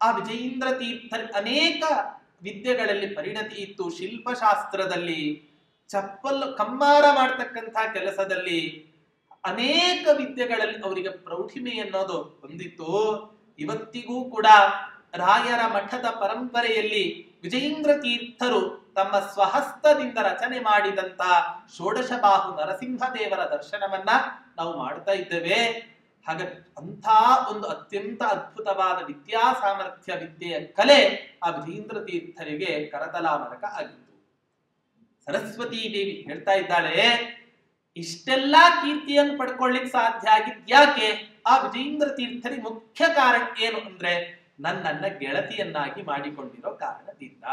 ಆ ವಿಜಯೇಂದ್ರ ತೀರ್ಥ ಅನೇಕ ವಿದ್ಯೆಗಳಲ್ಲಿ ಪರಿಣತಿ ಇತ್ತು. ಶಿಲ್ಪಶಾಸ್ತ್ರದಲ್ಲಿ, ಚಪ್ಪಲ್ ಕಮ್ಮಾರ ಮಾಡ್ತಕ್ಕಂಥ ಕೆಲಸದಲ್ಲಿ, ಅನೇಕ ವಿದ್ಯೆಗಳಲ್ಲಿ ಅವರಿಗೆ ಪ್ರೌಢಿಮೆ ಅನ್ನೋದು ಬಂದಿತ್ತು. ಇವತ್ತಿಗೂ ಕೂಡ ರಾಯರ ಮಠದ ಪರಂಪರೆಯಲ್ಲಿ ವಿಜಯೇಂದ್ರ ತೀರ್ಥರು ತಮ್ಮ ಸ್ವಹಸ್ತದಿಂದ ರಚನೆ ಮಾಡಿದಂತ ಷೋಡಶಬಾಹು ನರಸಿಂಹದೇವರ ದರ್ಶನವನ್ನ ನಾವು ಮಾಡ್ತಾ ಇದ್ದೇವೆ. ಹಾಗಾಗಿ ಅಂಥ ಒಂದು ಅತ್ಯಂತ ಅದ್ಭುತವಾದ ವಿದ್ಯಾ ಸಾಮರ್ಥ್ಯ, ವಿದ್ಯೆಯ ಕಲೆ ಆ ವಿಜಯೇಂದ್ರ ತೀರ್ಥರಿಗೆ ಕರತಲಾಮಲಕ ಆಗಿತ್ತು. ಸರಸ್ವತೀ ದೇವಿ ಹೇಳ್ತಾ ಇದ್ದಾಳೆ, ಇಷ್ಟೆಲ್ಲಾ ಕೀರ್ತಿಯನ್ನು ಪಡ್ಕೊಳ್ಳಿಕ್ ಸಾಧ್ಯ ಆಗಿದ್ಯಾಕೆ? ಆ ವಿಜಯೇಂದ್ರ ತೀರ್ಥರಿಗೆ ಮುಖ್ಯ ಕಾರಣ ಏನು ಅಂದ್ರೆ ನನ್ನನ್ನ ಗೆಳತಿಯನ್ನಾಗಿ ಮಾಡಿಕೊಂಡಿರೋ ಕಾರಣದಿಂದ.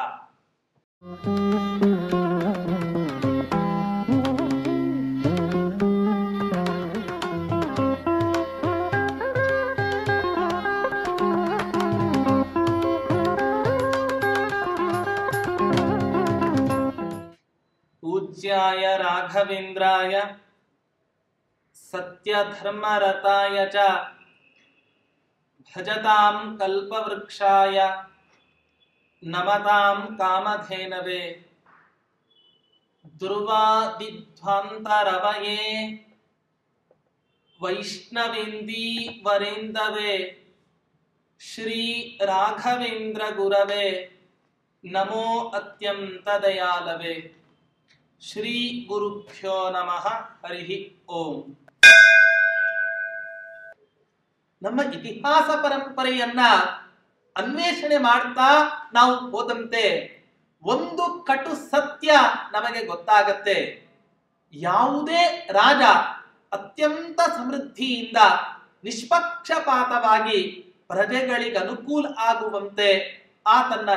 पूज्याय राघवेन्द्राय सत्यधर्मरताय च भजतां कल्पवृक्षाय नमतां कामधेनवे दुर्वादिध्वान्तरवये वैष्णवेन्दीवरेन्दवे श्री राघवेन्द्र गुरवे नमो अत्यन्तदयालवे ಶ್ರೀ ಗುರುಭ್ಯೋ ನಮಃ ಹರಿ ಓಂ. ನಮ್ಮ ಇತಿಹಾಸ ಪರಂಪರೆಯನ್ನ ಅನ್ವೇಷಣೆ ಮಾಡ್ತಾ ನಾವು ಹೋದಂತೆ ಒಂದು ಕಟು ಸತ್ಯ ನಮಗೆ ಗೊತ್ತಾಗತ್ತೆ. ಯಾವುದೇ ರಾಜ ಅತ್ಯಂತ ಸಮೃದ್ಧಿಯಿಂದ ನಿಷ್ಪಕ್ಷಪಾತವಾಗಿ ಪ್ರಜೆಗಳಿಗೆ ಅನುಕೂಲ ಆಗುವಂತೆ ಆ ತನ್ನ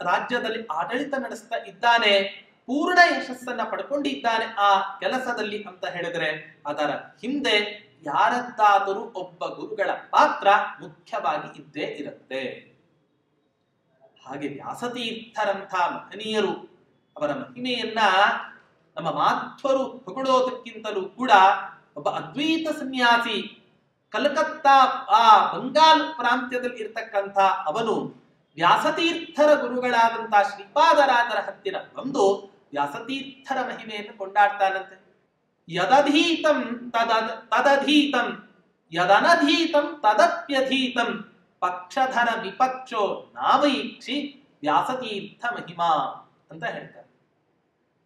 ರಾಜ್ಯದಲ್ಲಿ ಆಡಳಿತ ನಡೆಸ್ತಾ ಇದ್ದಾನೆ, ಪೂರ್ಣ ಯಶಸ್ಸನ್ನ ಪಡ್ಕೊಂಡಿದ್ದಾನೆ ಆ ಕೆಲಸದಲ್ಲಿ ಅಂತ ಹೇಳಿದ್ರೆ ಅದರ ಹಿಂದೆ ಯಾರದ್ದಾದರೂ ಒಬ್ಬ ಗುರುಗಳ ಪಾತ್ರ ಮುಖ್ಯವಾಗಿ ಇದ್ದೇ ಇರುತ್ತೆ. ಹಾಗೆ ವ್ಯಾಸತೀರ್ಥರಂಥ ಮಹನೀಯರು ಅವರ ಮಹಿಮೆಯನ್ನ ನಮ್ಮ ಮಾಧ್ವರು ಹೊಗಳೋದಕ್ಕಿಂತಲೂ ಕೂಡ ಒಬ್ಬ ಅದ್ವೈತ ಸನ್ಯಾಸಿ ಕಲ್ಕತ್ತಾ ಆ ಬಂಗಾಲ್ ಪ್ರಾಂತ್ಯದಲ್ಲಿ ಇರ್ತಕ್ಕಂಥ ಅವನು ವ್ಯಾಸತೀರ್ಥರ ಗುರುಗಳಾದಂತಹ ಶ್ರೀಪಾದರಾಜರ ಹತ್ತಿರ ಬಂದು ವ್ಯಾಸತೀರ್ಥರ ಮಹಿಮೆಯನ್ನು ಕೊಂಡಾಡ್ತಾನಂತೆ. ಯದಧೀತಂ ತದಧೀತಂ ಯದನಧೀತಂ ತದಪ್ಯಧೀತಂ ಪಕ್ಷಧರ ವಿಪಕ್ಷೋ ನಾವೈಕ್ಷಿ ವ್ಯಾಸತೀರ್ಥ ಮಹಿಮಾ ಅಂತ ಹೇಳ್ತಾರೆ.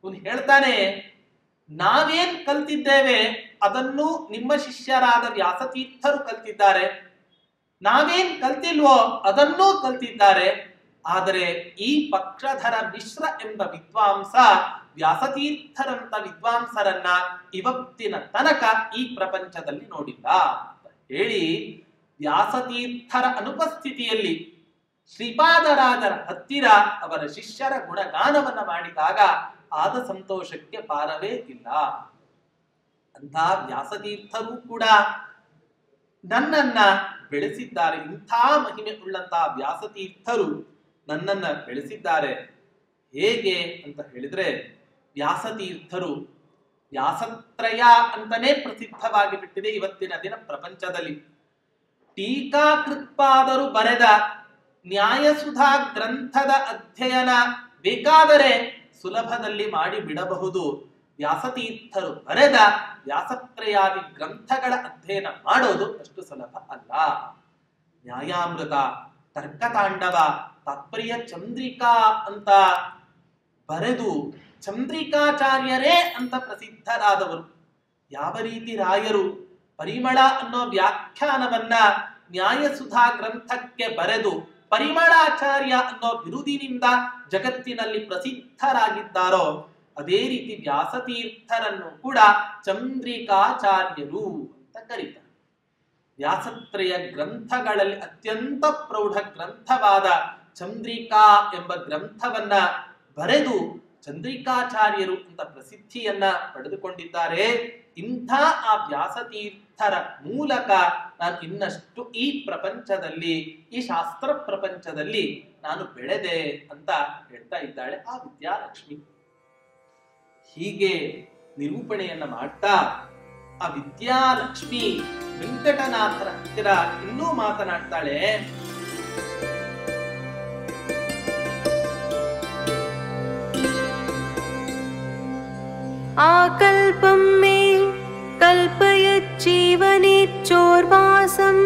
ಇವನು ಹೇಳ್ತಾನೆ, ನಾವೇನ್ ಕಲ್ತಿದ್ದೇವೆ ಅದನ್ನು ನಿಮ್ಮ ಶಿಷ್ಯರಾದ ವ್ಯಾಸತೀರ್ಥರು ಕಲ್ತಿದ್ದಾರೆ, ನಾವೇನ್ ಕಲ್ತಿಲ್ವೋ ಅದನ್ನೂ ಕಲ್ತಿದ್ದಾರೆ. ಆದರೆ ಈ ಪಕ್ಷಧರ ಮಿಶ್ರ ಎಂಬ ವಿದ್ವಾಂಸ ವ್ಯಾಸತೀರ್ಥರಂತ ವಿದ್ವಾಂಸರನ್ನ ಇವತ್ತಿನ ತನಕ ಈ ಪ್ರಪಂಚದಲ್ಲಿ ನೋಡಿಲ್ಲ ಅಂತ ಹೇಳಿ ವ್ಯಾಸತೀರ್ಥರ ಅನುಪಸ್ಥಿತಿಯಲ್ಲಿ ಶ್ರೀಪಾದರಾಜರ ಹತ್ತಿರ ಅವರ ಶಿಷ್ಯರ ಗುಣಗಾನವನ್ನ ಮಾಡಿದಾಗ ಆದ ಸಂತೋಷಕ್ಕೆ ಪಾರವೇ ಇಲ್ಲ. ಅಂತ ವ್ಯಾಸತೀರ್ಥರು ಕೂಡ ನನ್ನನ್ನ ಬೆಳೆಸಿದ್ದಾರೆ. ಇಂಥ ಮಹಿಮೆ ಉಳ್ಳಂತಹ ವ್ಯಾಸತೀರ್ಥರು ನನ್ನನ್ನ ಬೆಳೆಸಿದ್ದಾರೆ. ಹೇಗೆ ಅಂತ ಹೇಳಿದ್ರೆ, ವ್ಯಾಸತೀರ್ಥರು ವ್ಯಾಸತ್ರಯ ಅಂತಾನೆ ಪ್ರಸಿದ್ಧವಾಗಿ ಬಿಟ್ಟಿದೆ ಇವತ್ತಿನ ದಿನ ಪ್ರಪಂಚದಲ್ಲಿ. ಟೀಕಾಕೃತ್ಪಾದರು ಬರೆದ ನ್ಯಾಯಸುಧಾ ಗ್ರಂಥದ ಅಧ್ಯಯನ ಬೇಕಾದರೆ ಸುಲಭದಲ್ಲಿ ಮಾಡಿ ಬಿಡಬಹುದು. ವ್ಯಾಸತೀರ್ಥರು ಬರೆದ ವ್ಯಾಸತ್ರಯಾದಿ ಗ್ರಂಥಗಳ ಅಧ್ಯಯನ ಮಾಡೋದು ಅಷ್ಟು ಸುಲಭ ಅಲ್ಲ. ನ್ಯಾಯಾಮೃತ, ತರ್ಕತಾಂಡವ, ತಾತ್ಪರ್ಯ ಚಂದ್ರಿಕಾ ಅಂತ ಬರೆದು ಚಂದ್ರಿಕಾಚಾರ್ಯರೇ ಅಂತ ಪ್ರಸಿದ್ಧರಾದವರು. ಯಾವ ರೀತಿ ರಾಯರು ಪರಿಮಳ ಅನ್ನೋ ವ್ಯಾಖ್ಯಾನವನ್ನ ನ್ಯಾಯಸುಧಾ ಗ್ರಂಥಕ್ಕೆ ಬರೆದು ಪರಿಮಳಾಚಾರ್ಯ ಅನ್ನೋ ಬಿರುದಿನಿಂದ ಜಗತ್ತಿನಲ್ಲಿ ಪ್ರಸಿದ್ಧರಾಗಿದ್ದಾರೋ ಅದೇ ರೀತಿ ವ್ಯಾಸತೀರ್ಥರನ್ನು ಕೂಡ ಚಂದ್ರಿಕಾಚಾರ್ಯರು ಅಂತ ಕರೀತಾರೆ. ವ್ಯಾಸತ್ರಯ ಗ್ರಂಥಗಳಲ್ಲಿ ಅತ್ಯಂತ ಪ್ರೌಢ ಗ್ರಂಥವಾದ ಚಂದ್ರಿಕಾ ಎಂಬ ಗ್ರಂಥವನ್ನ ಬರೆದು ಚಂದ್ರಿಕಾಚಾರ್ಯರು ಅಂತ ಪ್ರಸಿದ್ಧಿಯನ್ನ ಪಡೆದುಕೊಂಡಿದ್ದಾರೆ. ಇಂಥ ಆ ವ್ಯಾಸತೀರ್ಥರ ಮೂಲಕ ನಾನು ಇನ್ನಷ್ಟು ಈ ಪ್ರಪಂಚದಲ್ಲಿ, ಈ ಶಾಸ್ತ್ರ ಪ್ರಪಂಚದಲ್ಲಿ ನಾನು ಬೆಳೆದೆ ಅಂತ ಹೇಳ್ತಾ ಇದ್ದಾಳೆ ಆ ವಿದ್ಯಾಲಕ್ಷ್ಮಿ. ಹೀಗೆ ನಿರೂಪಣೆಯನ್ನ ಮಾಡ್ತಾ ಆ ವಿದ್ಯಾಲಕ್ಷ್ಮಿ ವೆಂಕಟನಾಥರ ಹತ್ತಿರ ಇನ್ನೂ ಮಾತನಾಡ್ತಾಳೆ. आकल्पं मे कल्पयज्जीवनेच्चोर्वासं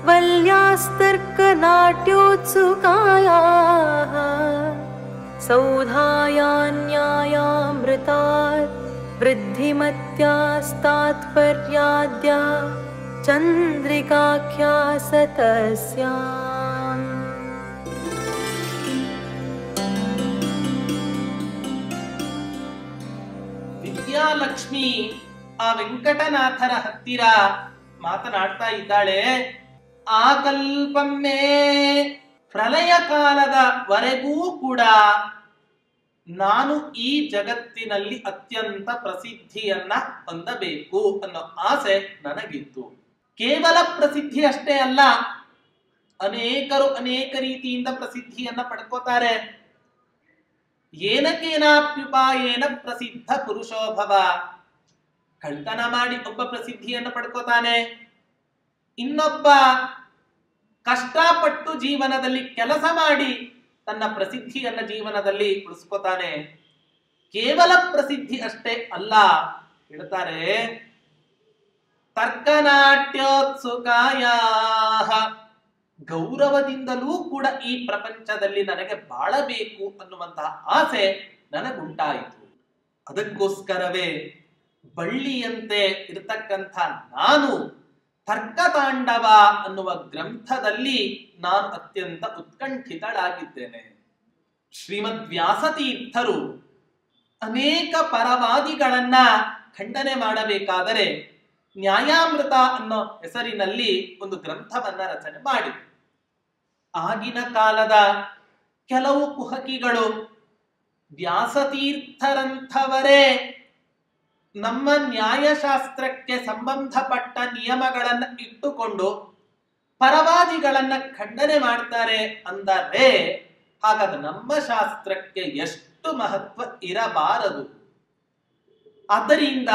वल्यास्तर्कनाट्योत्सुकायाः सौधायान्यायामृतात् वृद्धिमत्यास्तात्पर्याद्या चन्द्रिकाख्या सतस्याम्। ವಿದ್ಯಾಲಕ್ಷ್ಮಿ ಆ ವೆಂಕಟನಾಥರ ಹತ್ತಿರ ಮಾತನಾಡ್ತಾ ಇದ್ದಾಳೆ. ಆಕಲ್ಪಮ್ಮೆ, ಪ್ರಳಯ ಕಾಲದವರೆಗೂ ಕೂಡ ನಾನು ಈ ಜಗತ್ತಿನಲ್ಲಿ ಅತ್ಯಂತ ಪ್ರಸಿದ್ಧಿಯನ್ನ ಹೊಂದಬೇಕು ಅನ್ನೋ ಆಸೆ ನನಗಿತ್ತು. ಕೇವಲ ಪ್ರಸಿದ್ಧಿ ಅಷ್ಟೇ ಅಲ್ಲ, ಅನೇಕರು ಅನೇಕ ರೀತಿಯಿಂದ ಪ್ರಸಿದ್ಧಿಯನ್ನ ಪಡ್ಕೋತಾರೆ. ಏನಕೇನಾಪ್ಯುಪಾಯೇನ ಪ್ರಸಿದ್ಧ ಪುರುಷೋಭವ, ಕಳ್ತನ ಮಾಡಿ ಒಬ್ಬ ಪ್ರಸಿದ್ಧಿಯನ್ನು ಪಡ್ಕೋತಾನೆ, ಇನ್ನೊಬ್ಬ ಕಷ್ಟಪಟ್ಟು ಜೀವನದಲ್ಲಿ ಕೆಲಸ ಮಾಡಿ ತನ್ನ ಪ್ರಸಿದ್ಧಿಯನ್ನ ಜೀವನದಲ್ಲಿ ಉಳಿಸ್ಕೋತಾನೆ. ಕೇವಲ ಪ್ರಸಿದ್ಧಿ ಅಷ್ಟೇ ಅಲ್ಲ, ಹೇಳ್ತಾರೆ ತರ್ಕನಾಟ್ಯೋತ್ಸುಕಾಯ, ಗೌರವದಿಂದಲೂ ಕೂಡ ಈ ಪ್ರಪಂಚದಲ್ಲಿ ನನಗೆ ಬಾಳಬೇಕು ಅನ್ನುವಂತಹ ಆಸೆ ನನಗುಂಟಾಯಿತು. ಅದಕ್ಕೋಸ್ಕರವೇ ಬಳ್ಳಿಯಂತೆ ಇರತಕ್ಕಂಥ ನಾನು ತರ್ಕತಾಂಡವ ಅನ್ನುವ ಗ್ರಂಥದಲ್ಲಿ ನಾನು ಅತ್ಯಂತ ಉತ್ಕಂಠಿತಳಾಗಿದ್ದೇನೆ. ಶ್ರೀಮದ್ ವ್ಯಾಸತೀರ್ಥರು ಅನೇಕ ಪರವಾದಿಗಳನ್ನ ಖಂಡನೆ ಮಾಡಬೇಕಾದರೆ ನ್ಯಾಯಾಮೃತ ಅನ್ನೋ ಹೆಸರಿನಲ್ಲಿ ಒಂದು ಗ್ರಂಥವನ್ನ ರಚನೆ ಮಾಡಿದರು. ಆಗಿನ ಕಾಲದ ಕೆಲವು ಕುಹಕಿಗಳು ವ್ಯಾಸತೀರ್ಥರಂಥವರೇ ನಮ್ಮ ನ್ಯಾಯಶಾಸ್ತ್ರಕ್ಕೆ ಸಂಬಂಧಪಟ್ಟ ನಿಯಮಗಳನ್ನ ಇಟ್ಟುಕೊಂಡು ಪರವಾದಿಗಳನ್ನ ಖಂಡನೆ ಮಾಡ್ತಾರೆ ಅಂದರೆ ಹಾಗಾದ್ರೆ ನಮ್ಮ ಶಾಸ್ತ್ರಕ್ಕೆ ಎಷ್ಟು ಮಹತ್ವ ಇರಬಾರದು. ಆದ್ದರಿಂದ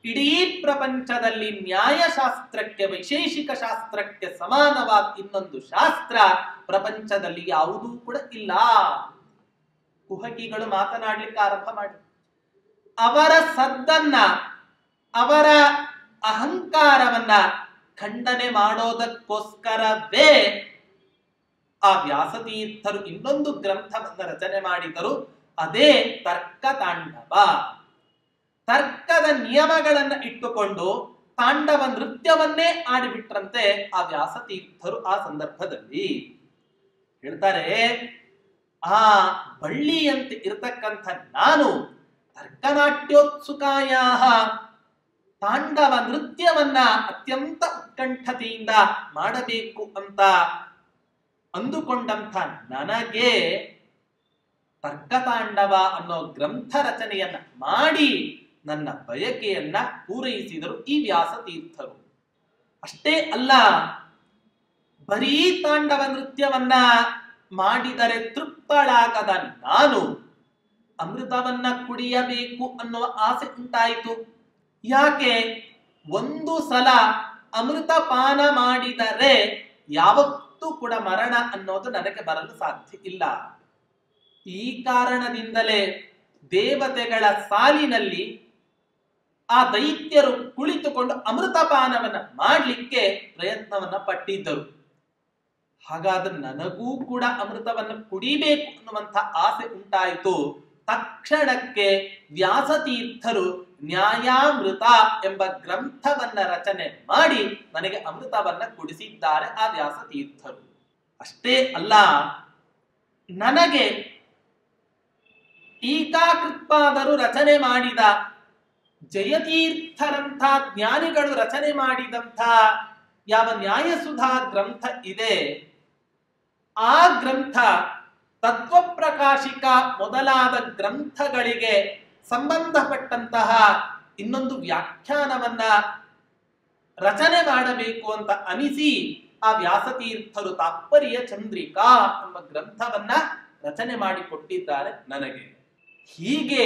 ಇಡೀ ಪ್ರಪಂಚದಲ್ಲಿ ನ್ಯಾಯಶಾಸ್ತ್ರಕ್ಕೆ, ವೈಶೇಷಿಕ ಶಾಸ್ತ್ರಕ್ಕೆ ಸಮಾನವಾದ ಇನ್ನೊಂದು ಶಾಸ್ತ್ರ ಪ್ರಪಂಚದಲ್ಲಿ ಯಾವುದೂ ಕೂಡ ಇಲ್ಲ. ಕುಹಕಿಗಳು ಮಾತನಾಡ್ಲಿಕ್ಕೆ ಆರಂಭ ಮಾಡಿ ಅವರ ಸದ್ದನ್ನ, ಅವರ ಅಹಂಕಾರವನ್ನ ಖಂಡನೆ ಮಾಡೋದಕ್ಕೋಸ್ಕರವೇ ಆ ವ್ಯಾಸತೀರ್ಥರು ಇನ್ನೊಂದು ಗ್ರಂಥವನ್ನ ರಚನೆ ಮಾಡಿದರು. ಅದೇ ತರ್ಕತಾಂಡವ. ತರ್ಕದ ನಿಯಮಗಳನ್ನ ಇಟ್ಟುಕೊಂಡು ತಾಂಡವ ನೃತ್ಯವನ್ನೇ ಆಡಿಬಿಟ್ರಂತೆ ಆ ವ್ಯಾಸತೀರ್ಥರು. ಆ ಸಂದರ್ಭದಲ್ಲಿ ಹೇಳ್ತಾರೆ, ಆ ಬಳ್ಳಿಯಂತೆ ಇರತಕ್ಕಂಥ ನಾನು ತರ್ಕನಾಟ್ಯೋತ್ಸುಕಾಯ, ತಾಂಡವ ನೃತ್ಯವನ್ನ ಅತ್ಯಂತ ಉತ್ಕಂಠತೆಯಿಂದ ಮಾಡಬೇಕು ಅಂತ ಅಂದುಕೊಂಡಂಥ ನನಗೆ ತರ್ಕತಾಂಡವ ಅನ್ನೋ ಗ್ರಂಥ ರಚನೆಯನ್ನ ಮಾಡಿ ನನ್ನ ಬಯಕೆಯನ್ನ ಪೂರೈಸಿದರು ಈ ವ್ಯಾಸತೀರ್ಥರು. ಅಷ್ಟೇ ಅಲ್ಲ, ಬರೀ ತಾಂಡವ ನೃತ್ಯವನ್ನ ಮಾಡಿದರೆ ತೃಪ್ತಳಾಗದ ನಾನು ಅಮೃತವನ್ನ ಕುಡಿಯಬೇಕು ಅನ್ನುವ ಆಸೆ ಉಂಟಾಯಿತು. ಯಾಕೆ? ಒಂದು ಸಲ ಅಮೃತ ಪಾನ ಮಾಡಿದರೆ ಯಾವತ್ತೂ ಕೂಡ ಮರಣ ಅನ್ನೋದು ನನಗೆ ಬರಲು ಸಾಧ್ಯ ಇಲ್ಲ. ಈ ಕಾರಣದಿಂದಲೇ ದೇವತೆಗಳ ಸಾಲಿನಲ್ಲಿ ಆ ದೈತ್ಯರು ಕುಳಿತುಕೊಂಡು ಅಮೃತಪಾನವನ್ನ ಮಾಡಲಿಕ್ಕೆ ಪ್ರಯತ್ನವನ್ನ ಪಟ್ಟಿದ್ದರು. ಹಾಗಾದ್ರೆ ನನಗೂ ಕೂಡ ಅಮೃತವನ್ನು ಕುಡಿಬೇಕು ಅನ್ನುವಂಥ ಆಸೆ ಉಂಟಾಯಿತು. ತಕ್ಷಣಕ್ಕೆ ವ್ಯಾಸತೀರ್ಥರು ನ್ಯಾಯಾಮೃತ ಎಂಬ ಗ್ರಂಥವನ್ನ ರಚನೆ ಮಾಡಿ ನನಗೆ ಅಮೃತವನ್ನ ಕುಡಿಸಿದ್ದಾರೆ ಆ ವ್ಯಾಸತೀರ್ಥರು. ಅಷ್ಟೇ ಅಲ್ಲ, ನನಗೆ ಟೀಕಾಕೃತ್ಪಾದರು ರಚನೆ ಮಾಡಿದ, ಜಯತೀರ್ಥರಂಥ ಜ್ಞಾನಿಗಳು ರಚನೆ ಮಾಡಿದಂಥ ಯಾವ ನ್ಯಾಯಸುಧಾ ಗ್ರಂಥ ಇದೆ, ಆ ಗ್ರಂಥ ತತ್ವಪ್ರಕಾಶಿಕ ಮೊದಲಾದ ಗ್ರಂಥಗಳಿಗೆ ಸಂಬಂಧಪಟ್ಟಂತಹ ಇನ್ನೊಂದು ವ್ಯಾಖ್ಯಾನವನ್ನ ರಚನೆ ಮಾಡಬೇಕು ಅಂತ ಅನಿಸಿ ಆ ವ್ಯಾಸತೀರ್ಥರು ತಾತ್ಪರ್ಯ ಚಂದ್ರಿಕಾ ಎಂಬ ಗ್ರಂಥವನ್ನ ರಚನೆ ಮಾಡಿಕೊಟ್ಟಿದ್ದಾರೆ ನನಗೆ. ಹೀಗೆ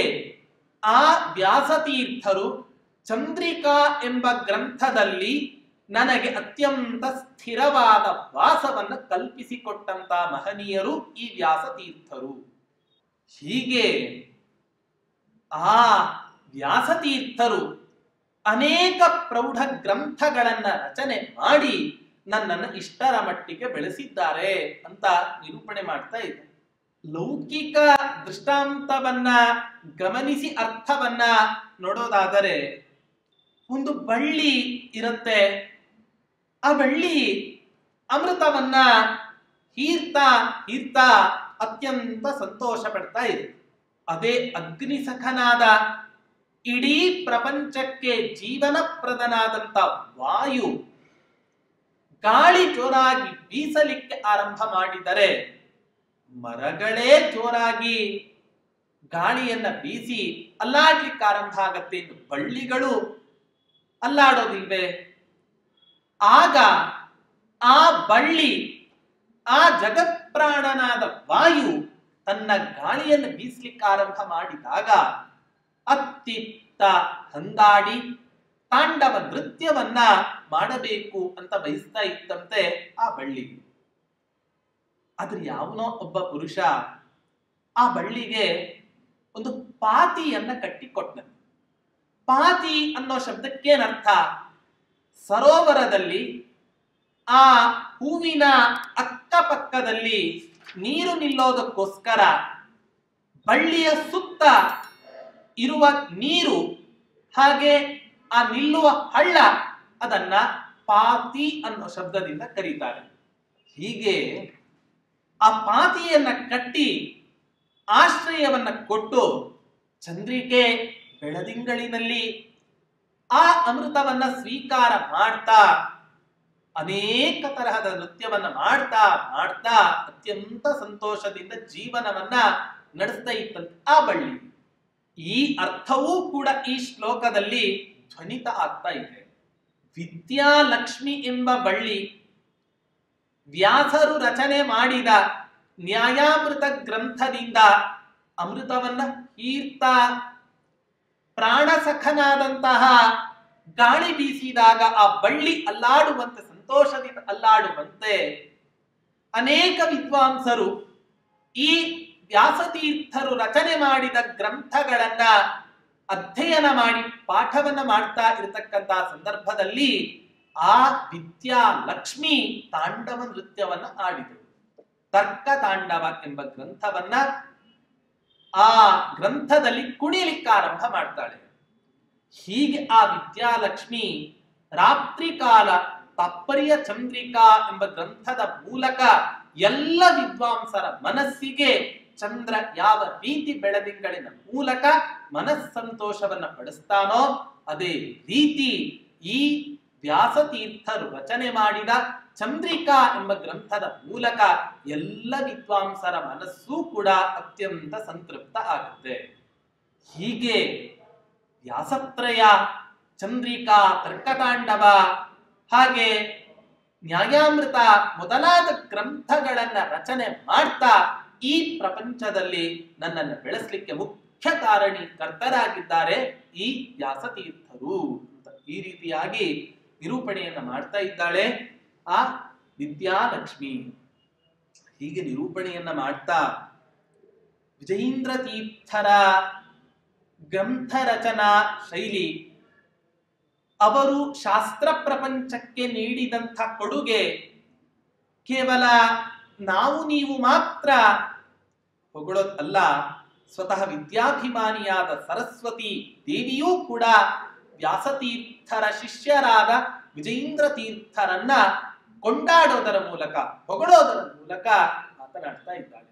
ಆ ವ್ಯಾಸತೀರ್ಥರು ಚಂದ್ರಿಕಾ ಎಂಬ ಗ್ರಂಥದಲ್ಲಿ ನನಗೆ ಅತ್ಯಂತ ಸ್ಥಿರವಾದ ವಾಸವನ್ನು ಕಲ್ಪಿಸಿಕೊಟ್ಟಂತ ಮಹನೀಯರು ಈ ವ್ಯಾಸತೀರ್ಥರು. ಹೀಗೆ ಆ ವ್ಯಾಸತೀರ್ಥರು ಅನೇಕ ಪ್ರೌಢ ಗ್ರಂಥಗಳನ್ನ ರಚನೆ ಮಾಡಿ ನನ್ನನ್ನು ಇಷ್ಟರ ಮಟ್ಟಿಗೆ ಬೆಳೆಸಿದ್ದಾರೆ ಅಂತ ನಿರೂಪಣೆ ಮಾಡ್ತಾ ಇದೆ. ಲೌಕಿಕ ದೃಷ್ಟಾಂತವನ್ನ ಗಮನಿಸಿ ಅರ್ಥವನ್ನ ನೋಡೋದಾದರೆ, ಒಂದು ಬಳ್ಳಿ ಇರುತ್ತೆ, ಆ ಬಳ್ಳಿ ಅಮೃತವನ್ನ ಹೀರ್ತಾ ಹೀರ್ತಾ ಅತ್ಯಂತ ಸಂತೋಷ ಪಡ್ತಾ ಇದೆ. ಅದೇ ಅಗ್ನಿಸಖನಾದ ಇಡೀ ಪ್ರಪಂಚಕ್ಕೆ ಜೀವನಪ್ರದನಾದಂತ ವಾಯು ಗಾಳಿ ಜೋರಾಗಿ ಬೀಸಲಿಕ್ಕೆ ಆರಂಭ ಮಾಡಿದರೆ ಮರಗಳೇ ಜೋರಾಗಿ ಗಾಳಿಯನ್ನ ಬೀಸಿ ಅಲ್ಲಾಡ್ಲಿಕ್ಕೆ ಆರಂಭ ಆಗತ್ತೆ. ಇನ್ನು ಬಳ್ಳಿಗಳು ಅಲ್ಲಾಡೋದಿಲ್ವೇ? ಆಗ ಆ ಬಳ್ಳಿ, ಆ ಜಗತ್ಪ್ರಾಣನಾದ ವಾಯು ತನ್ನ ಗಾಳಿಯನ್ನು ಬೀಸಲಿಕ್ಕೆ ಆರಂಭ ಮಾಡಿದಾಗ ಅತ್ತಿತ್ತ ಹಂದಾಡಿ ತಾಂಡವ ನೃತ್ಯವನ್ನ ಮಾಡಬೇಕು ಅಂತ ಬಯಸ್ತಾ ಇತ್ತಂತೆ ಆ ಬಳ್ಳಿ. ಆದ್ರೆ ಯಾವನೋ ಒಬ್ಬ ಪುರುಷ ಆ ಬಳ್ಳಿಗೆ ಒಂದು ಪಾತಿಯನ್ನ ಕಟ್ಟಿಕೊಟ್ಟ. ಪಾತಿ ಅನ್ನೋ ಶಬ್ದಕ್ಕೇನರ್ಥ? ಸರೋವರದಲ್ಲಿ ಆ ಹೂವಿನ ಅಕ್ಕಪಕ್ಕದಲ್ಲಿ ನೀರು ನಿಲ್ಲೋದಕ್ಕೋಸ್ಕರ ಬಳ್ಳಿಯ ಸುತ್ತ ಇರುವ ನೀರು, ಹಾಗೆ ಆ ನಿಲ್ಲುವ ಹಳ್ಳ, ಅದನ್ನ ಪಾತಿ ಅನ್ನೋ ಶಬ್ದದಿಂದ ಕರೀತಾರೆ. ಹೀಗೆ ಆ ಪಾತಿಯನ್ನ ಕಟ್ಟಿ ಆಶ್ರಯವನ್ನ ಕೊಟ್ಟು ಚಂದ್ರಿಕೆ ಬೆಳದಿಂಗಳಿನಲ್ಲಿ ಆ ಅಮೃತವನ್ನ ಸ್ವೀಕಾರ ಮಾಡ್ತಾ ಅನೇಕ ತರಹದ ನೃತ್ಯವನ್ನ ಮಾಡ್ತಾ ಮಾಡ್ತಾ ಅತ್ಯಂತ ಸಂತೋಷದಿಂದ ಜೀವನವನ್ನ ನಡೆಸ್ತಾ ಇತ್ತಂತೆ ಆ ಬಳ್ಳಿ. ಈ ಅರ್ಥವೂ ಕೂಡ ಈ ಶ್ಲೋಕದಲ್ಲಿ ಧ್ವನಿತ ಆಗ್ತಾ ಇದೆ. ವಿದ್ಯಾಲಕ್ಷ್ಮಿ ಎಂಬ ಬಳ್ಳಿ ವ್ಯಾಸರು ರಚನೆ ಮಾಡಿದ ನ್ಯಾಯಾಮೃತ ಗ್ರಂಥದಿಂದ ಅಮೃತವನ್ನ ಹೀರ್ತಾ ಪ್ರಾಣಸಖನಾದಂತಹ ಗಾಳಿ ಬೀಸಿದಾಗ ಆ ಬಳ್ಳಿ ಅಲ್ಲಾಡುವಂತೆ, ಸಂತೋಷದಿಂದ ಅಲ್ಲಾಡುವಂತೆ ಅನೇಕ ವಿದ್ವಾಂಸರು ಈ ವ್ಯಾಸತೀರ್ಥರು ರಚನೆ ಮಾಡಿದ ಗ್ರಂಥಗಳನ್ನ ಅಧ್ಯಯನ ಮಾಡಿ ಪಾಠವನ್ನ ಮಾಡ್ತಾ ಇರತಕ್ಕಂತಹ ಸಂದರ್ಭದಲ್ಲಿ ಆ ವಿದ್ಯಾಲಕ್ಷ್ಮಿ ತಾಂಡವ ನೃತ್ಯವನ್ನ ಆಡಿದರು. ತರ್ಕ ತಾಂಡವ ಎಂಬ ಗ್ರಂಥವನ್ನ ಆ ಗ್ರಂಥದಲ್ಲಿ ಕುಣಿಯಲಿಕ್ಕೆ ಆರಂಭ ಮಾಡ್ತಾಳೆ. ಹೀಗೆ ಆ ವಿದ್ಯಾಲಕ್ಷ್ಮಿ ರಾತ್ರಿ ಕಾಲ ತಾತ್ಪರ್ಯ ಚಂದ್ರಿಕಾ ಎಂಬ ಗ್ರಂಥದ ಮೂಲಕ ಎಲ್ಲ ವಿದ್ವಾಂಸರ ಮನಸ್ಸಿಗೆ ಚಂದ್ರ ಯಾವ ರೀತಿ ಬೆಳದಿಂಗಳಿನ ಮೂಲಕ ಮನಸ್ಸಂತೋಷವನ್ನ ಪಡಿಸ್ತಾನೋ ಅದೇ ರೀತಿ ಈ ವ್ಯಾಸತೀರ್ಥರು ರಚನೆ ಮಾಡಿದ ಚಂದ್ರಿಕಾ ಎಂಬ ಗ್ರಂಥದ ಮೂಲಕ ಎಲ್ಲ ವಿದ್ವಾಂಸರ ಮನಸ್ಸೂ ಕೂಡ ಅತ್ಯಂತ ಸಂತೃಪ್ತ ಆಗುತ್ತೆ. ಹೀಗೆ ವ್ಯಾಸತ್ರಯ, ಚಂದ್ರಿಕಾ, ತರ್ಕತಾಂಡವ ಹಾಗೆ ನ್ಯಾಯಾಮೃತ ಮೊದಲಾದ ಗ್ರಂಥಗಳನ್ನ ರಚನೆ ಮಾಡ್ತಾ ಈ ಪ್ರಪಂಚದಲ್ಲಿ ನನ್ನನ್ನು ಬೆಳೆಸಲಿಕ್ಕೆ ಮುಖ್ಯ ಕಾರಣೀಕರ್ತರಾಗಿದ್ದಾರೆ ಈ ವ್ಯಾಸತೀರ್ಥರು ಅಂತ ಈ ರೀತಿಯಾಗಿ ನಿರೂಪಣೆಯನ್ನ ಮಾಡ್ತಾ ಇದ್ದಾಳೆ ಆ ವಿದ್ಯಾಲಕ್ಷ್ಮಿ. ಹೀಗೆ ನಿರೂಪಣೆಯನ್ನ ಮಾಡ್ತಾ ವಿಜಯೀಂದ್ರ ತೀರ್ಥರ ಗ್ರಂಥ ರಚನಾ ಶೈಲಿ, ಅವರು ಶಾಸ್ತ್ರ ಪ್ರಪಂಚಕ್ಕೆ ನೀಡಿದಂಥ ಕೊಡುಗೆ ಕೇವಲ ನಾವು ನೀವು ಮಾತ್ರ ಹೊಗಳೋದಲ್ಲ, ಸ್ವತಃ ವಿದ್ಯಾಭಿಮಾನಿಯಾದ ಸರಸ್ವತಿ ದೇವಿಯೂ ಕೂಡ ವ್ಯಾಸತೀರ್ಥರ ಶಿಷ್ಯರಾದ ವಿಜಯೀಂದ್ರ ತೀರ್ಥರನ್ನ ಕೊಂಡಾಡೋದರ ಮೂಲಕ, ಹೊಗಳೋದರ ಮೂಲಕ ಮಾತನಾಡ್ತಾ ಇದ್ದಾಳೆ.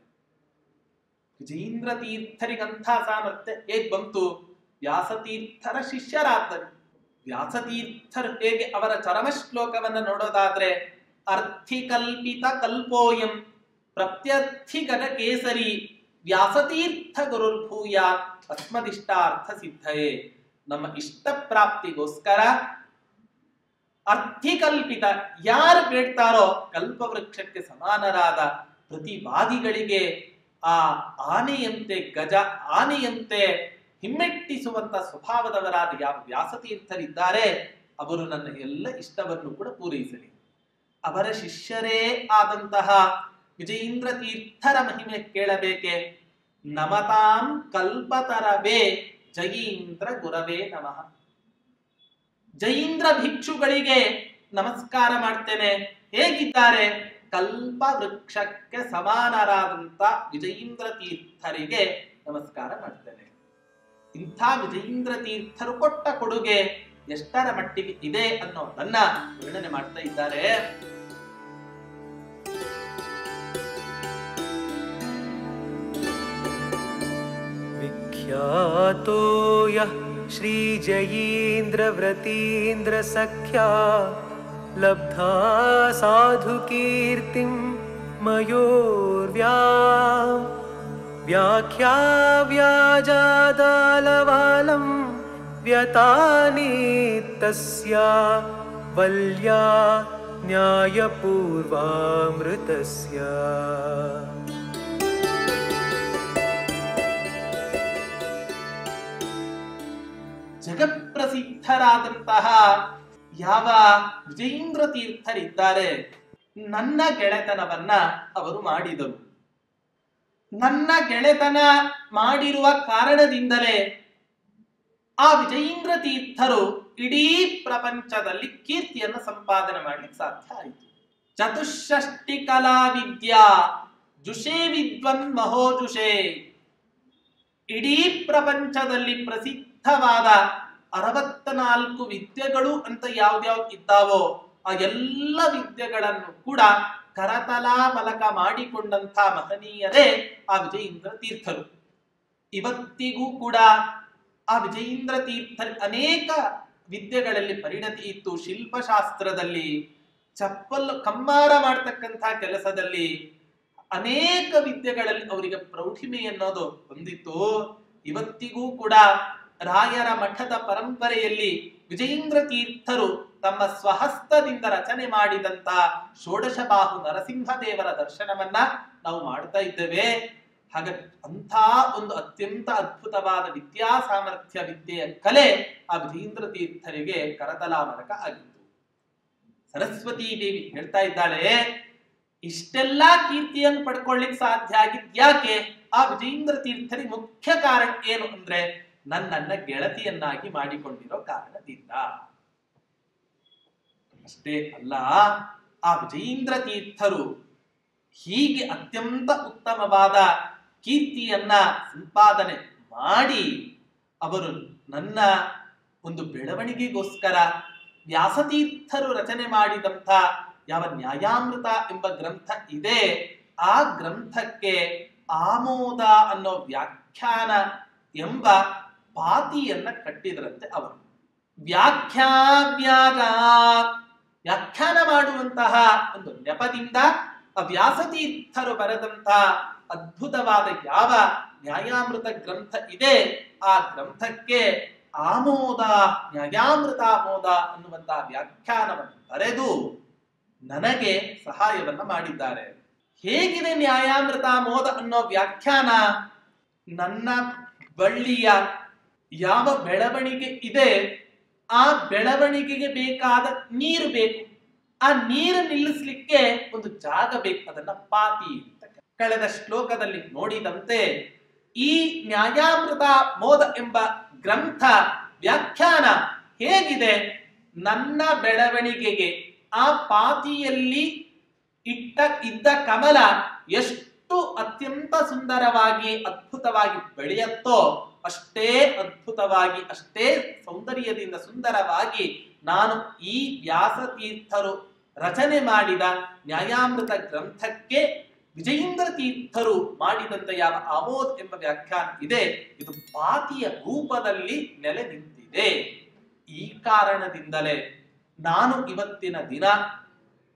ವಿಜಯೀಂದ್ರ ತೀರ್ಥರಿಗಂಥ ಸಾಮರ್ಥ್ಯ ಹೇಗೆ ಬಂತು? ವ್ಯಾಸತೀರ್ಥರ ಶಿಷ್ಯರಾದರು. ವ್ಯಾಸತೀರ್ಥರು ಹೇಗೆ ಅವರ ಚರಮ ಶ್ಲೋಕವನ್ನ ನೋಡೋದಾದ್ರೆ, ಅರ್ಥಿಕಲ್ಪಿತ ಕಲ್ಪೋಯಂ ಪ್ರತ್ಯರ್ಥಿಗತ ಕೇಸರಿ ವ್ಯಾಸತೀರ್ಥ ಗುರುರ್ಭೂಯಾತ್ ಅಸ್ಮದಿಷ್ಟಾರ್ಥ ಸಿದ್ಧಯೇ. ನಮ್ಮ ಇಷ್ಟ ಪ್ರಾಪ್ತಿಗೋಸ್ಕರ ಅರ್ಥಿಕಲ್ಪಿತ, ಯಾರು ಬೇಡ್ತಾರೋ ಕಲ್ಪವೃಕ್ಷಕ್ಕೆ ಸಮಾನರಾದ ಪ್ರತಿವಾದಿಗಳಿಗೆ ಆ ಆನೆಯಂತೆ, ಗಜ ಆನೆಯಂತೆ ಹಿಮ್ಮೆಟ್ಟಿಸುವಂತ ಸ್ವಭಾವದವರಾದ ಯಾವ ವ್ಯಾಸತೀರ್ಥರಿದ್ದಾರೆ ಅವರು ನನ್ನ ಎಲ್ಲ ಇಷ್ಟವನ್ನು ಕೂಡ ಪೂರೈಸಲಿ. ಅವರ ಶಿಷ್ಯರೇ ಆದಂತಹ ವಿಜಯೀಂದ್ರ ತೀರ್ಥರ ಮಹಿಮೆ ಕೇಳಬೇಕೆ? ನಮತಾಂ ಕಲ್ಪತರವೇ ಜಯೀಂದ್ರ ಗುರವೇ ನಮಃ. ಜಯೀಂದ್ರ ಭಿಕ್ಷುಗಳಿಗೆ ನಮಸ್ಕಾರ ಮಾಡ್ತೇನೆ. ಹೇಗಿದ್ದಾರೆ? ಕಲ್ಪ ವೃಕ್ಷಕ್ಕೆ ಸಮಾನರಾದಂತ ವಿಜಯೀಂದ್ರ ತೀರ್ಥರಿಗೆ ನಮಸ್ಕಾರ ಮಾಡ್ತೇನೆ. ಇಂಥ ವಿಜಯೀಂದ್ರ ತೀರ್ಥರು ಕೊಟ್ಟ ಕೊಡುಗೆ ಎಷ್ಟರ ಮಟ್ಟಿಗೆ ಇದೆ ಅನ್ನೋದನ್ನ ವರ್ಣನೆ ಮಾಡ್ತಾ ಇದ್ದಾರೆ. ವಿಖ್ಯಾತೋ ಯಃ ಶ್ರೀ ಜಯೀಂದ್ರ ವ್ರತೀಂದ್ರ ಸಖ್ಯಾ ಲಬ್ಧಾ ಸಾಧು ಕೀರ್ತಿಂ ಮಯೋರ್ವ್ಯಾ ವ್ಯಾಖ್ಯಾ ವ್ಯಾಜಾದಾಲವಾಲಂ ವ್ಯತಾನೀತಸ್ಯ ವಲ್ಯಾ ನ್ಯಾಯಪೂರ್ವಾಮೃತಸ್ಯ. ಜಗತ್ಪ್ರಸಿದ್ಧರಾದಂತಹ ಯಾವ ವಿಜಯೀಂದ್ರ ತೀರ್ಥರಿದ್ದಾರೆ, ನನ್ನ ಗೆಳೆತನವನ್ನ ಅವರು ಮಾಡಿದರು. ನನ್ನ ಗೆಳೆತನ ಮಾಡಿರುವ ಕಾರಣದಿಂದಲೇ ಆ ವಿಜಯೀಂದ್ರ ತೀರ್ಥರು ಇಡೀ ಪ್ರಪಂಚದಲ್ಲಿ ಕೀರ್ತಿಯನ್ನು ಸಂಪಾದನೆ ಮಾಡಲಿಕ್ಕೆ ಸಾಧ್ಯ ಆಯಿತು. ಚತುಷ್ಷಷ್ಟಿ ಕಲಾ ವಿದ್ಯಾ ಜುಷೇ ವಿದ್ವನ್ ಮಹೋಜುಷೇ. ಇಡೀ ಪ್ರಪಂಚದಲ್ಲಿ ಪ್ರಸಿದ್ಧವಾದ 64 ವಿದ್ಯೆಗಳು ಅಂತ ಯಾವ್ದ್ಯಾವ್ದು ಇದ್ದಾವೋ ಆ ಎಲ್ಲ ವಿದ್ಯೆಗಳನ್ನು ಕೂಡ ಕರತಲಾ ಮಲಕ ಮಾಡಿಕೊಂಡಂಥ ಮಹನೀಯರೇ ಆ ವಿಜಯೀಂದ್ರ ತೀರ್ಥರು. ಇವತ್ತಿಗೂ ಕೂಡ ಆ ವಿಜಯೀಂದ್ರ ತೀರ್ಥರ ಅನೇಕ ವಿದ್ಯೆಗಳಲ್ಲಿ ಪರಿಣತಿ ಇತ್ತು. ಶಿಲ್ಪಶಾಸ್ತ್ರದಲ್ಲಿ, ಕಮ್ಮಾರ ಮಾಡ್ತಕ್ಕಂಥ ಕೆಲಸದಲ್ಲಿ, ಅನೇಕ ವಿದ್ಯೆಗಳಲ್ಲಿ ಅವರಿಗೆ ಪ್ರೌಢಿಮೆ ಅನ್ನೋದು ಹೊಂದಿತ್ತು. ಇವತ್ತಿಗೂ ಕೂಡ ರಾಯರ ಮಠದ ಪರಂಪರೆಯಲ್ಲಿ ವಿಜಯೀಂದ್ರ ತೀರ್ಥರು ತಮ್ಮ ಸ್ವಹಸ್ತದಿಂದ ರಚನೆ ಮಾಡಿದಂತ ಷೋಡಶಬಾಹು ನರಸಿಂಹದೇವರ ದರ್ಶನವನ್ನ ನಾವು ಮಾಡ್ತಾ ಇದ್ದೇವೆ. ಹಾಗಾಗಿ ಅಂಥ ಒಂದು ಅತ್ಯಂತ ಅದ್ಭುತವಾದ ವಿದ್ಯಾ ಸಾಮರ್ಥ್ಯ ವಿದ್ಯೆಯ ಕಲೆ ಆ ವಿಜಯೀಂದ್ರ ತೀರ್ಥರಿಗೆ ಕರತಲಾಮಲಕ ಆಗಿತ್ತು. ಸರಸ್ವತೀ ದೇವಿ ಹೇಳ್ತಾ ಇದ್ದಾಳೆ, ಇಷ್ಟೆಲ್ಲಾ ಕೀರ್ತಿಯನ್ನು ಪಡ್ಕೊಳ್ಳಿಕ್ ಸಾಧ್ಯ ಆಗಿದ್ಯಾಕೆ? ಆ ವಿಜಯೀಂದ್ರ ತೀರ್ಥರಿಗೆ ಮುಖ್ಯ ಕಾರಣ ಏನು ಅಂದ್ರೆ ನನ್ನನ್ನ ಗೆಳತಿಯನ್ನಾಗಿ ಮಾಡಿಕೊಂಡಿರೋ ಕಾರಣದಿಂದ. ಅಷ್ಟೇ ಅಲ್ಲ, ಆ ವಿಜಯೀಂದ್ರ ತೀರ್ಥರು ಹೀಗೆ ಅತ್ಯಂತ ಉತ್ತಮವಾದ ಕೀರ್ತಿಯನ್ನ ಸಂಪಾದನೆ ಮಾಡಿ ಅವರು ನನ್ನ ಒಂದು ಬೆಳವಣಿಗೆಗೋಸ್ಕರ ವ್ಯಾಸತೀರ್ಥರು ರಚನೆ ಮಾಡಿದಂಥ ಯಾವ ನ್ಯಾಯಾಮೃತ ಎಂಬ ಗ್ರಂಥ ಇದೆ, ಆ ಗ್ರಂಥಕ್ಕೆ ಆಮೋದ ಅನ್ನೋ ವ್ಯಾಖ್ಯಾನ ಎಂಬ ಪಾತಿಯನ್ನ ಕಟ್ಟಿದ್ರಂತೆ ಅವರು. ವ್ಯಾಖ್ಯಾನ ಮಾಡುವಂತಹ ಒಂದು ನೆಪದಿಂದ ವ್ಯಾಸತೀರ್ಥರು ಬರೆದಂತಹ ಅದ್ಭುತವಾದ ಯಾವ ನ್ಯಾಯಾಮೃತ ಗ್ರಂಥ ಇದೆ ಆ ಗ್ರಂಥಕ್ಕೆ ಆಮೋದ, ನ್ಯಾಯಾಮೃತಾಮೋದ ಅನ್ನುವಂತಹ ವ್ಯಾಖ್ಯಾನವನ್ನು ಬರೆದು ನನಗೆ ಸಹಾಯವನ್ನ ಮಾಡಿದ್ದಾರೆ. ಹೇಗಿದೆ ನ್ಯಾಯಾಮೃತಾಮೋದ ಅನ್ನೋ ವ್ಯಾಖ್ಯಾನ? ನನ್ನ ಬಳ್ಳಿಯ ಯಾವ ಬೆಳವಣಿಗೆ ಇದೆ ಆ ಬೆಳವಣಿಗೆಗೆ ಬೇಕಾದ ನೀರು ಬೇಕು. ಆ ನೀರು ನಿಲ್ಲಿಸ್ಲಿಕ್ಕೆ ಒಂದು ಜಾಗ ಬೇಕು, ಅದನ್ನ ಪಾತಿ ಅಂತ. ಕಳೆದ ಶ್ಲೋಕದಲ್ಲಿ ನೋಡಿದಂತೆ ಈ ನ್ಯಾಯಾಮೃತ ಮೋದ ಎಂಬ ಗ್ರಂಥ ವ್ಯಾಖ್ಯಾನ ಹೇಗಿದೆ? ನನ್ನ ಬೆಳವಣಿಗೆಗೆ ಆ ಪಾತಿಯಲ್ಲಿ ಇದ್ದ ಕಮಲ ಎಷ್ಟು ಅತ್ಯಂತ ಸುಂದರವಾಗಿ ಅದ್ಭುತವಾಗಿ ಬೆಳೆಯುತ್ತೋ ಅಷ್ಟೇ ಅದ್ಭುತವಾಗಿ, ಅಷ್ಟೇ ಸೌಂದರ್ಯದಿಂದ ಸುಂದರವಾಗಿ ನಾನು ಈ ವ್ಯಾಸತೀರ್ಥರು ರಚನೆ ಮಾಡಿದ ನ್ಯಾಯಾಮೃತ ಗ್ರಂಥಕ್ಕೆ ವಿಜಯೀಂದ್ರ ತೀರ್ಥರು ಮಾಡಿದಂತ ಯಾವ ಆಮೋದ್ ಎಂಬ ವ್ಯಾಖ್ಯಾನ ಇದೆ, ಇದು ಪಾತಿಯ ರೂಪದಲ್ಲಿ ನೆಲೆ ನಿಂತಿದೆ. ಈ ಕಾರಣದಿಂದಲೇ ನಾನು ಇವತ್ತಿನ ದಿನ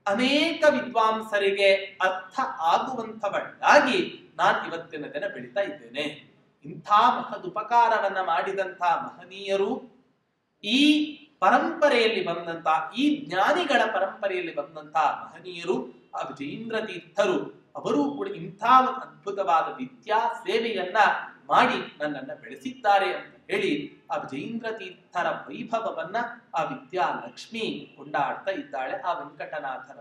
ಅನೇಕ ವಿದ್ವಾಂಸರಿಗೆ ಅರ್ಥ ಆಗುವಂಥವಳಾಗಿ ನಾನು ಇವತ್ತಿನ ದಿನ ಬೆಳೀತಾ ಇದ್ದೇನೆ. ಇಂಥ ಮಹದುಪಕಾರವನ್ನ ಮಾಡಿದಂಥ ಮಹನೀಯರು, ಈ ಪರಂಪರೆಯಲ್ಲಿ ಬಂದಂತ, ಈ ಜ್ಞಾನಿಗಳ ಪರಂಪರೆಯಲ್ಲಿ ಬಂದಂತಹ ಮಹನೀಯರು ಆ ವಿಜಯೀಂದ್ರ ತೀರ್ಥರು, ಅವರು ಕೂಡ ಇಂಥ ಒಂದು ಅದ್ಭುತವಾದ ವಿದ್ಯಾ ಸೇವೆಯನ್ನ ಮಾಡಿ ನನ್ನನ್ನ ಬೆಳೆಸಿದ್ದಾರೆ ಅಂತ ಹೇಳಿ ಆ ವಿಜಯೀಂದ್ರ ತೀರ್ಥರ ವೈಭವವನ್ನ ಆ ವಿದ್ಯಾ ಲಕ್ಷ್ಮಿ ಕೊಂಡಾಡ್ತಾ ಇದ್ದಾಳೆ. ಆ ವೆಂಕಟನಾಥನ